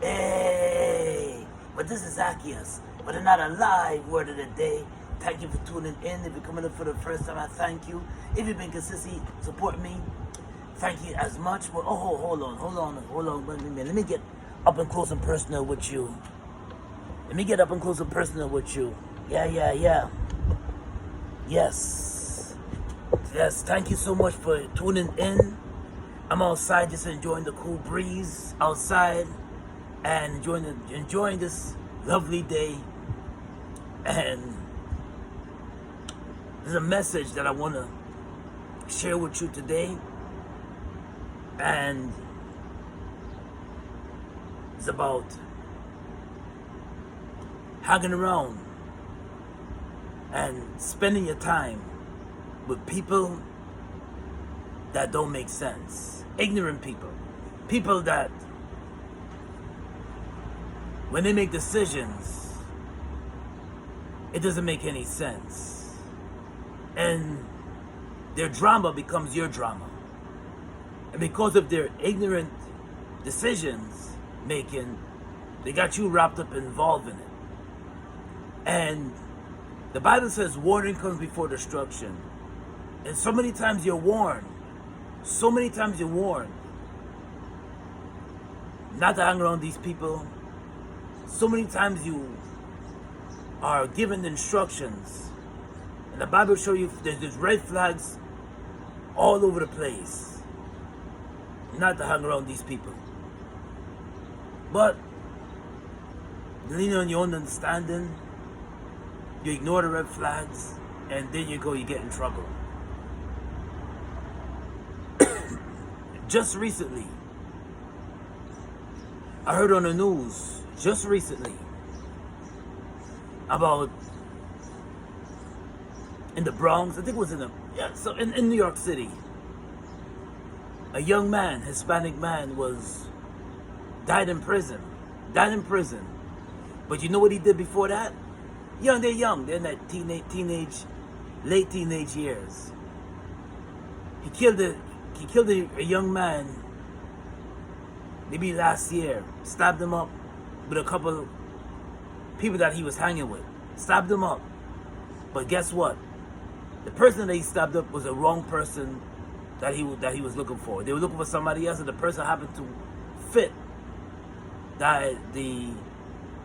Hey, but this is Zaccheus with another live word of the day. Thank you for tuning in. If you're coming up for the first time, I thank you. If you've been consistently supporting me, thank you as much. But hold on. Wait a minute. Let me get up and close and personal with you. Yeah. Yes. Thank you so much for tuning in. I'm outside just enjoying the cool breeze outside and enjoying this lovely day. And there's a message that I want to share with you today. And it's about hanging around and spending your time with people that don't make sense. Ignorant people that when they make decisions, it doesn't make any sense, and their drama becomes your drama, and because of their ignorant decisions making, they got you wrapped up involved in it. And the Bible says warning comes before destruction, and so many times you're warned not to hang around these people. So many times you are given instructions, and the Bible shows you there's red flags all over the place not to hang around these people. But leaning on your own understanding, you ignore the red flags, and there you go, you get in trouble. Just recently, I heard on the news about in the Bronx, I think it was in New York City, a young man, Hispanic man, died in prison. But you know what he did before that? They're young, they're in that late teenage years. He killed a young man, maybe last year. Stabbed him up with a couple of people that he was hanging with. Stabbed him up. But guess what? The person that he stabbed up was the wrong person that he was looking for. They were looking for somebody else, and the person happened to fit the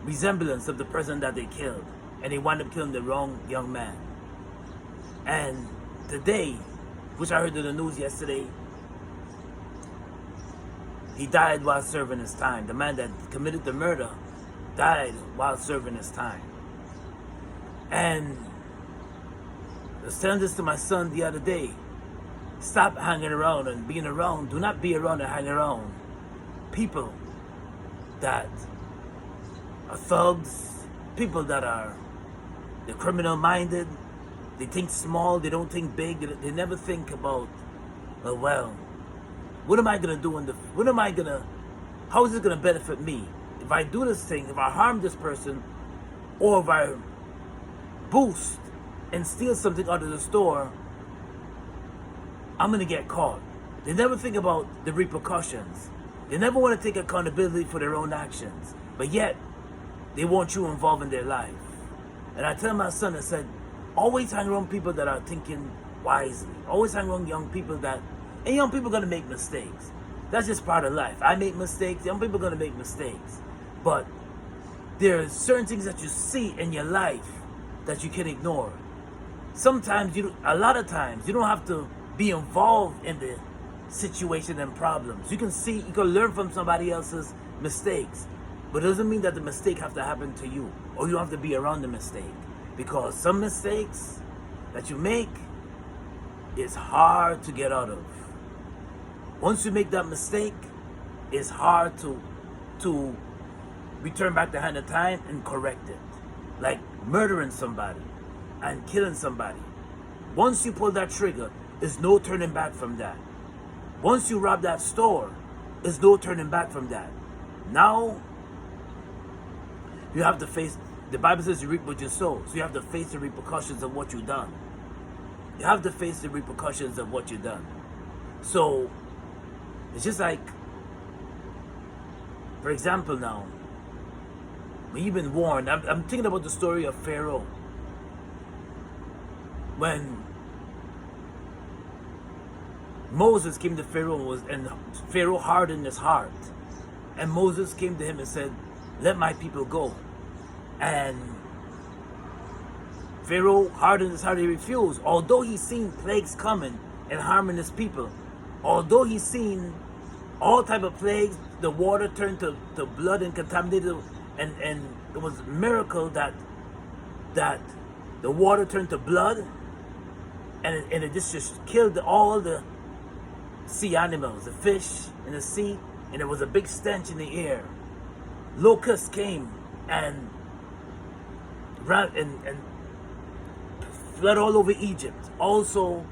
resemblance of the person that they killed. And they wound up killing the wrong young man. And today, which I heard in the news yesterday, he died while serving his time. The man that committed the murder died while serving his time. And I was telling this to my son the other day. Stop hanging around and being around. Do not be around and hang around people that are thugs, people that they're criminal minded. They think small, they don't think big, they never think about, what am I going to do how is it going to benefit me? If I do this thing, if I harm this person, or if I boost and steal something out of the store, I'm going to get caught. They never think about the repercussions. They never want to take accountability for their own actions. But yet, they want you involved in their life. And I tell my son, I said, always hang around people that are thinking wisely. Always hang around young people and young people are going to make mistakes. That's just part of life. I make mistakes. Young people are going to make mistakes. But there are certain things that you see in your life that you can ignore. A lot of times, you don't have to be involved in the situation and problems. You can learn from somebody else's mistakes. But it doesn't mean that the mistake have to happen to you, or you don't have to be around the mistake. Because some mistakes that you make is hard to get out of. Once you make that mistake, it's hard to return back the hand of time and correct it. Like murdering somebody and killing somebody. Once you pull that trigger, there's no turning back from that. Once you rob that store, there's no turning back from that. Now, you have to face, the Bible says you reap what you sow. So you have to face the repercussions of what you've done. You have to face the repercussions of what you've done. So, it's just like For example now, when you've been warned, I'm thinking about the story of Pharaoh. When Moses came to Pharaoh and Pharaoh hardened his heart. And Moses came to him and said, let my people go. And Pharaoh hardened his heart, he refused. Although he's seen plagues coming and harming his people, although he's seen all type of plagues, the water turned to blood and contaminated, and it was a miracle that the water turned to blood, and it just killed all the sea animals, the fish in the sea, and there was a big stench in the air. Locusts came and ran and flooded all over Egypt. Also,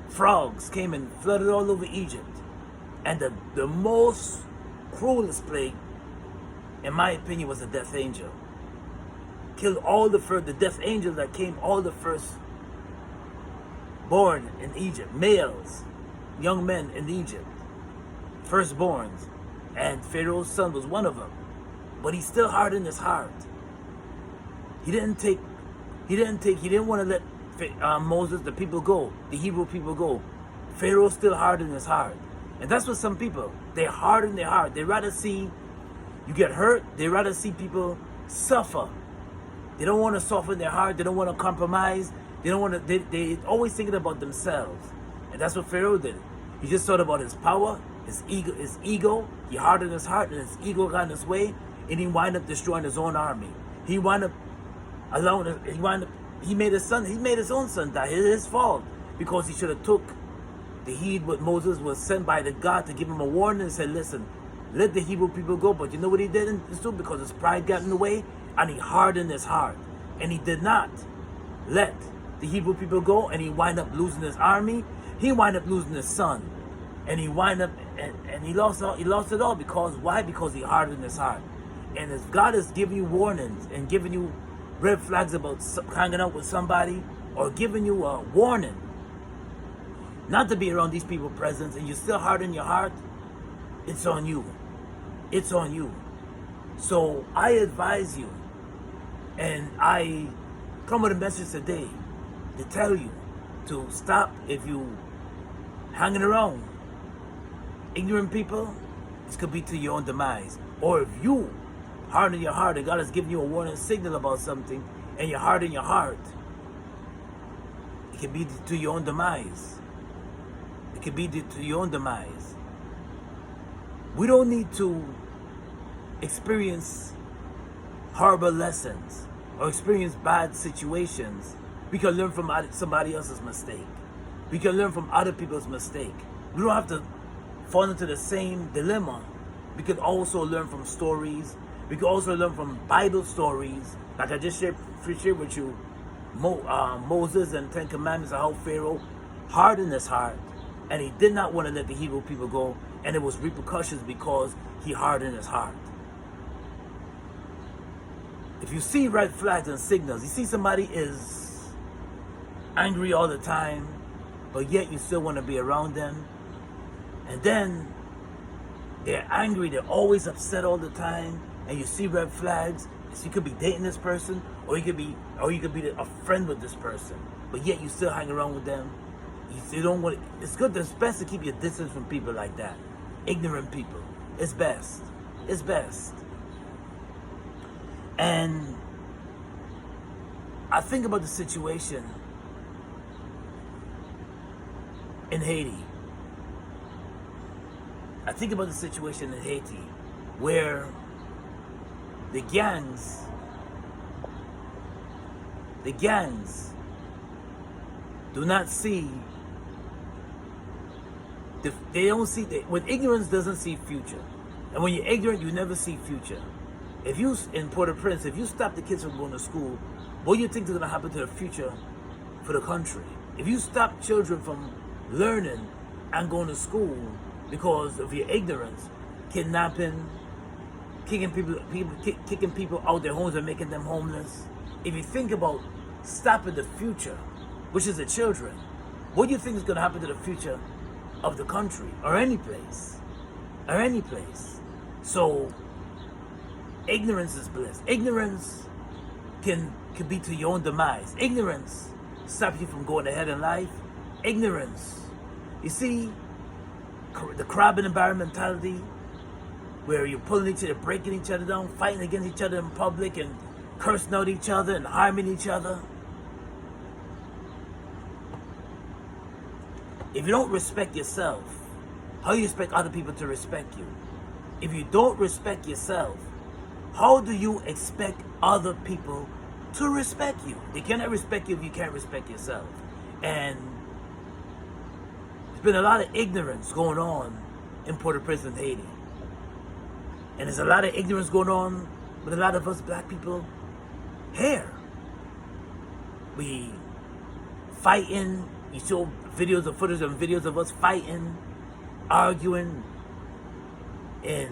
frogs came and flooded all over Egypt. And the most cruelest plague, in my opinion, was the death angel. Killed all the death angel that came, all the first born in Egypt, males, young men in Egypt, firstborns, and Pharaoh's son was one of them. But he still hardened his heart. He didn't want to let Moses, the people go, the Hebrew people go. Pharaoh still hardened his heart. And that's what some people, they harden their heart. They rather see you get hurt. They rather see people suffer. They don't want to soften their heart. They don't want to compromise. They don't want to, they always thinking about themselves. And that's what Pharaoh did. He just thought about his power, his ego. He hardened his heart and his ego got in his way, and he wound up destroying his own army. He wound up he made his own son die. It's his fault, because he should have took the heed what Moses was sent by the God to give him a warning and said, listen, let the Hebrew people go. But you know what he didn't do? Because his pride got in the way, and he hardened his heart. And he did not let the Hebrew people go, and he wound up losing his army. He wound up losing his son. And he wound up, and he lost it all. Because, why? Because he hardened his heart. And if God is giving you warnings and giving you red flags about hanging out with somebody, or giving you a warning not to be around these people's presence, and you still harden your heart, it's on you. It's on you. So I advise you, and I come with a message today to tell you to stop. If you hanging around ignorant people, this could be to your own demise. Or if you harden your heart and God has given you a warning signal about something, and you harden your heart, it can be to your own demise. It can be to your own demise. We don't need to experience horrible lessons or experience bad situations. We can learn from somebody else's mistake. We can learn from other people's mistake. We don't have to fall into the same dilemma. We can also learn from stories. We can also learn from Bible stories, like I just shared with you, Moses and Ten Commandments, of how Pharaoh hardened his heart, and he did not want to let the Hebrew people go, and it was repercussions because he hardened his heart. If you see red flags and signals, you see somebody is angry all the time, but yet you still want to be around them, and then they're angry, they're always upset all the time, and you see red flags. So you could be dating this person, or you could be a friend with this person, but yet you still hang around with them. You don't want. It's good. It's best to keep your distance from people like that, ignorant people. It's best. It's best. And I think about the situation in Haiti. I think about the situation in Haiti, where the gangs do not see, they don't see, when ignorance doesn't see future. And when you're ignorant, you never see future. If you, in Port-au-Prince, if you stop the kids from going to school, what do you think is going to happen to the future for the country? If you stop children from learning and going to school because of your ignorance, kidnapping, kicking people out their homes and making them homeless. If you think about stopping the future, which is the children, what do you think is going to happen to the future of the country, or any place? Or any place? So ignorance is bliss. Ignorance can be to your own demise. Ignorance stops you from going ahead in life. Ignorance, you see, the crab in the barrel mentality, where you're pulling each other, breaking each other down, fighting against each other in public, and cursing out each other and harming each other. If you don't respect yourself, how do you expect other people to respect you? If you don't respect yourself, how do you expect other people to respect you? They cannot respect you if you can't respect yourself. And there's been a lot of ignorance going on in Port-au-Prince, Haiti. And there's a lot of ignorance going on with a lot of us black people here. We fighting. You show videos of footage and videos of us fighting, arguing, and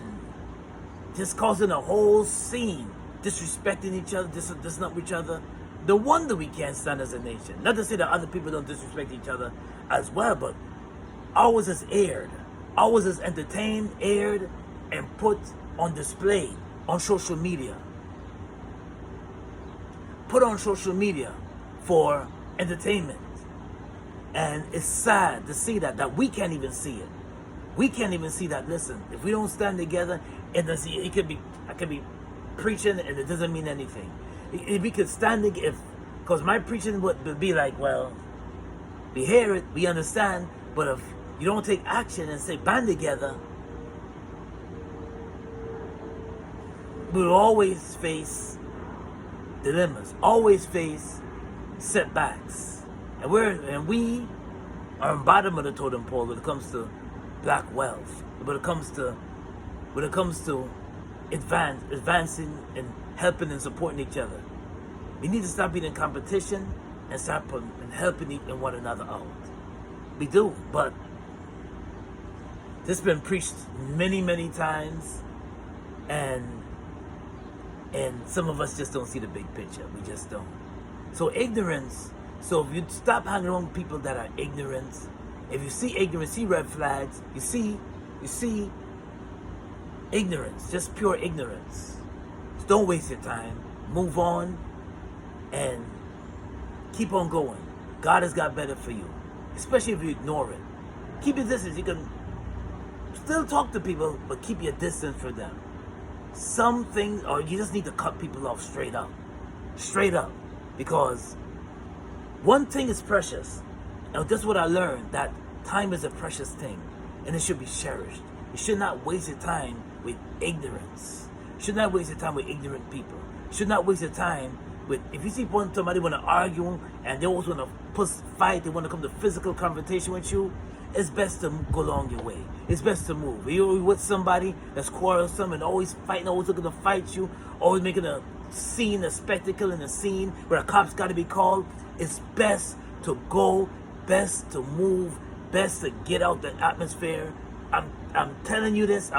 just causing a whole scene, disrespecting each other, disrespecting each other. No wonder we can't stand as a nation. Not to say that other people don't disrespect each other as well, but ours is aired. Ours is entertained, aired, and put on display on social media. Put on social media for entertainment. And it's sad to see that we can't even see it. We can't even see that. Listen, if we don't stand together, I could be preaching and it doesn't mean anything. If we could stand together, because my preaching would be like, well, we hear it, we understand, but if you don't take action and say band together, we'll always face dilemmas, always face setbacks. And we are on bottom of the totem pole when it comes to black wealth. When it comes to advancing and helping and supporting each other. We need to stop being in competition and start helping one another out. We do, but this has been preached many, many times, and some of us just don't see the big picture. We just don't. So ignorance. So if you stop hanging around with people that are ignorant, if you see ignorance, see red flags, you see ignorance, just pure ignorance. So don't waste your time. Move on and keep on going. God has got better for you, especially if you ignore it. Keep your distance. You can still talk to people, but keep your distance for them. Some things, or you just need to cut people off straight up, because one thing is precious, and that's what I learned, that time is a precious thing, and it should be cherished. You should not waste your time with ignorance. You should not waste your time with ignorant people. You should not waste your time with, if you see somebody want to argue, and they always want to fight, they want to come to physical confrontation with you, it's best to go along your way. It's best to move. If you're with somebody that's quarrelsome and always fighting, always looking to fight you, always making a scene, a spectacle in a scene where a cop's got to be called, it's best to go, best to move, best to get out the atmosphere. I'm telling you this,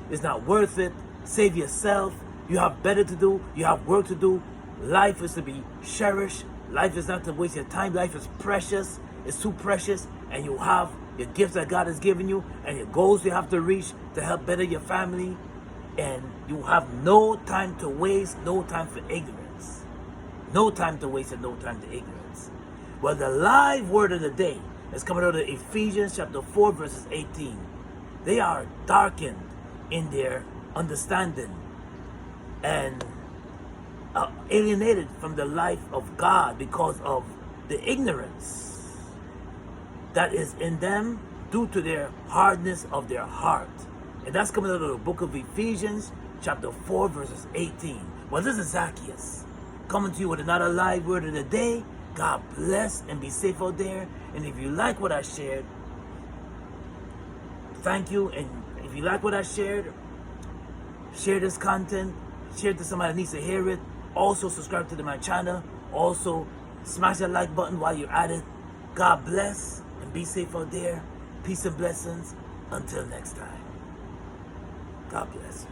it's not worth it. Save yourself. You have better to do. You have work to do. Life is to be cherished. Life is not to waste your time. Life is precious. It's too precious. And you have your gifts that God has given you and your goals you have to reach to help better your family. And you have no time to waste, no time for ignorance. No time to waste and no time to ignorance. Well, the live word of the day is coming out of Ephesians chapter 4 verses 18. They are darkened in their understanding and alienated from the life of God because of the ignorance that is in them due to their hardness of their heart. And that's coming out of the book of Ephesians chapter 4 verses 18. Well, this is Zaccheus coming to you with another live word of the day. God bless and be safe out there. And if you like what I shared, thank you. And if you like what I shared, share this content. Share it to somebody that needs to hear it. Also subscribe to my channel. Also smash that like button while you're at it. God bless and be safe out there. Peace and blessings. Until next time. God bless.